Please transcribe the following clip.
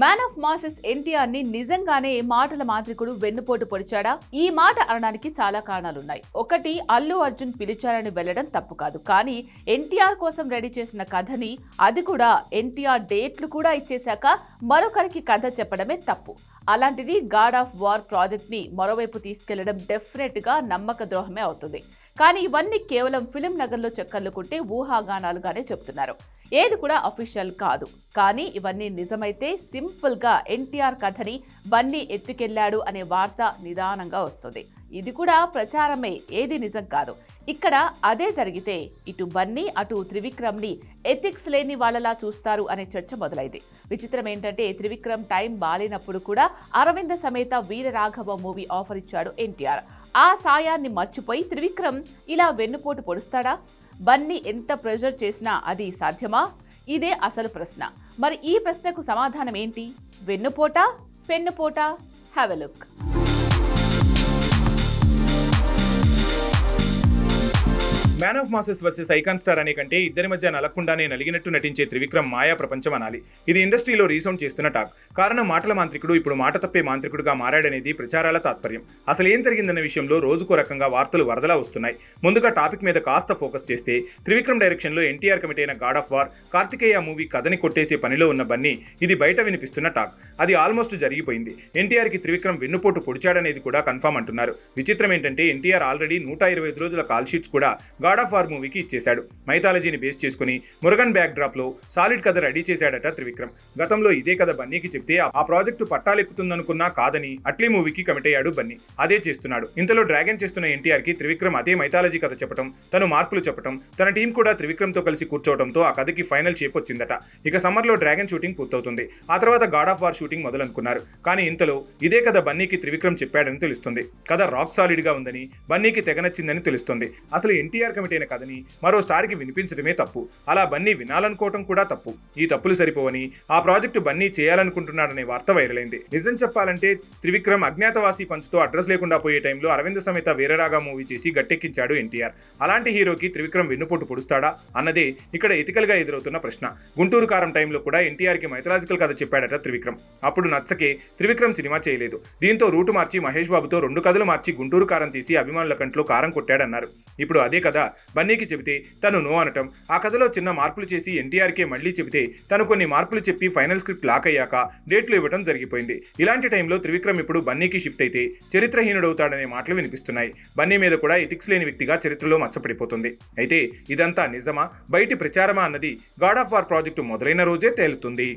Man of masses NTR ని నిజంగానే మాటల మాంత్రికుడు వెన్నుపోటు పొడిచాడా? ఈ మాట అనడానికి చాలా కారణాలున్నాయి. ఒకటి, అల్లు అర్జున్ పిలిచారని వెళ్లడం తప్పు కాదు, కానీ ఎన్టీఆర్ కోసం రెడీ చేసిన కథని, అది కూడా ఎన్టీఆర్ డేట్లు కూడా ఇచ్చేశాక మరొకరికి కథ చెప్పడమే తప్పు. అలాంటిది గాడ్ ఆఫ్ వార్ ప్రాజెక్ట్ ని మరోవైపు తీసుకెళ్లడం డెఫినెట్ గా నమ్మక ద్రోహమే అవుతుంది. కానీ ఇవన్నీ కేవలం ఫిలిం నగర్లో చక్కర్లు కొట్టే ఊహాగానాలుగానే చెప్తున్నారు. ఏది కూడా అఫీషియల్ కాదు. కానీ ఇవన్నీ నిజమైతే సింపుల్ గా ఎన్టీఆర్ కథని బన్నీ ఎత్తుకెళ్లాడు అనే వార్త నిదానంగా వస్తుంది. ఇది కూడా ప్రచారమే, ఏది నిజం కాదు. ఇక్కడ అదే జరిగితే ఇటు బన్నీ అటు త్రివిక్రమ్ ని ఎథిక్స్ లేని వాళ్ళలా చూస్తారు అనే చర్చ మొదలైంది. విచిత్రం ఏంటంటే త్రివిక్రమ్ టైం బాలేనప్పుడు కూడా అరవింద సమేత వీరరాఘవ మూవీ ఆఫర్ ఇచ్చాడు ఎన్టీఆర్. ఆ సాయాన్ని మర్చిపోయి త్రివిక్రమ్ ఇలా వెన్నుపోటు పొడుస్తాడా? బన్నీ ఎంత ప్రెజర్ చేసినా అది సాధ్యమా? ఇదే అసలు ప్రశ్న. మరి ఈ ప్రశ్నకు సమాధానం ఏంటి? వెన్నుపోటా, పెన్నుపోటా? Have a look. Man of masses versus icon star అనే కంటే ఇద్దరి మధ్య నలగకుండానే నలిగినట్టు నటించే త్రివిక్రమ్ మాయా ప్రపంచం అనాలి. ఇది ఇండస్ట్రీలో రీసౌండ్ చేస్తున్న టాక్. కారణం మాటల మాంత్రికుడు ఇప్పుడు మాట తప్పే మాంత్రికుడుగా మారాడనేది ప్రచారాల తాత్పర్యం. అసలు ఏం జరిగిందన్న విషయంలో రోజుకో రకంగా వార్తలు వరదలా వస్తున్నాయి. ముందుగా టాపిక్ మీద కాస్త ఫోకస్ చేస్తే త్రివిక్రమ్ డైరెక్షన్లో ఎన్టీఆర్ కమిట్ అయిన God of War, Karthikeya movie కథని కొట్టేసే పనిలో ఉన్న బన్నీ ఇది బయట వినిపిస్తున్న టాక్. అది ఆల్మోస్ట్ జరిగిపోయింది. ఎన్టీఆర్కి త్రివిక్రమ్ వెన్నుపోటు పొడిచాడనేది కూడా కన్ఫర్మ్ అంటున్నారు. విచిత్రం ఏంటంటే ఎన్టీఆర్ ఆల్రెడీ 125 రోజుల కాల్ షీట్స్ కూడా గాడ్ ఆఫ్ వార్ మూవీకి ఇచ్చేశాడు. మైథాలజీని బేస్ చేసుకుని మురుగన్ బ్యాక్ డ్రాప్ లో సాలిడ్ కథ రెడీ చేశాడట త్రివిక్రమ్. గతంలో ఇదే కథ బన్నీకి చెప్తే ఆ ప్రాజెక్టు పట్టాలెక్కుతుందనుకున్నా కాదని అట్లీ మూవీకి కమిట్ అయ్యాడు బన్నీ. అదే చేస్తున్నాడు. ఇంతలో డ్రాగన్ చేస్తున్న ఎన్టీఆర్ కి త్రివిక్రమ్ అదే మైథాలజీ కథ చెప్పడం, తను మార్పులు చెప్పడం, తన టీం కూడా త్రివిక్రమ్ తో కలిసి కూర్చోవడంతో ఆ కథకి ఫైనల్ షేప్ వచ్చిందట. ఇక సమ్మర్ లో డ్రాగన్ షూటింగ్ పూర్తవుతుంది. ఆ తర్వాత గాడ్ ఆఫ్ వార్ షూటింగ్ మొదలనుకున్నారు. కానీ ఇంతలో ఇదే కథ బన్నీకి త్రివిక్రమ్ చెప్పాడని తెలుస్తుంది. కథ రాక్ సాలిడ్ గా ఉందని, బన్నీకి తెగనచ్చిందని తెలుస్తుంది. అసలు ఎన్టీఆర్ కమిట్ అయిన కథని మరో స్టార్ కి వినిపించడమే తప్పు. అలా బన్నీ వినాలనుకోవటం కూడా తప్పు. ఈ తప్పులు సరిపోవని ఆ ప్రాజెక్టు బన్నీ చేయాలనుకుంటున్నాడనే వార్త వైరల్ అయింది. నిజం చెప్పాలంటే త్రివిక్రమ్ అజ్ఞాతవాసి పంచుతో అడ్రస్ లేకుండా పోయే టైంలో అరవింద సమేత వీరరాఘవ మూవీ చేసి గట్టెక్కించాడు ఎన్టీఆర్. అలాంటి హీరోకి త్రివిక్రమ్ వెన్నుపోటు పొడుస్తాడా అన్నదే ఇక్కడ ఎథికల్ గా ఎదురవుతున్న ప్రశ్న. గుంటూరు కారం టైంలో కూడా ఎన్టీఆర్ కి మైథలాజికల్ కథ చెప్పాడట త్రివిక్రమ్. అప్పుడు నచ్చకే త్రివిక్రమ్ సినిమా చేయలేదు. దీంతో రూటు మార్చి మహేష్ బాబుతో 2 కథలు మార్చి గుంటూరు కారం తీసి అభిమానుల కంట్లో కారం కొట్టాడన్నారు. ఇప్పుడు అదే కథ బన్నీకి చెబితే తను నో అనటం, ఆ కథలో చిన్న మార్పులు చేసి ఎన్టీఆర్కే మళ్లీ చెబితే తను కొన్ని మార్పులు చెప్పి ఫైనల్ స్క్రిప్ట్ లాక్ అయ్యాక డేట్లు ఇవ్వడం జరిగిపోయింది. ఇలాంటి టైంలో త్రివిక్రమ్ ఇప్పుడు బన్నీకి షిఫ్ట్ అయితే చరిత్రహీనుడవుతాడనే మాటలు వినిపిస్తున్నాయి. బన్నీ మీద కూడా ఎథిక్స్ లేని వ్యక్తిగా చరిత్రలో మచ్చపడిపోతుంది. అయితే ఇదంతా నిజమా, బయటి ప్రచారమా అన్నది గాడ్ ఆఫ్ వార్ ప్రాజెక్టు మొదలైన రోజే తేలుతుంది.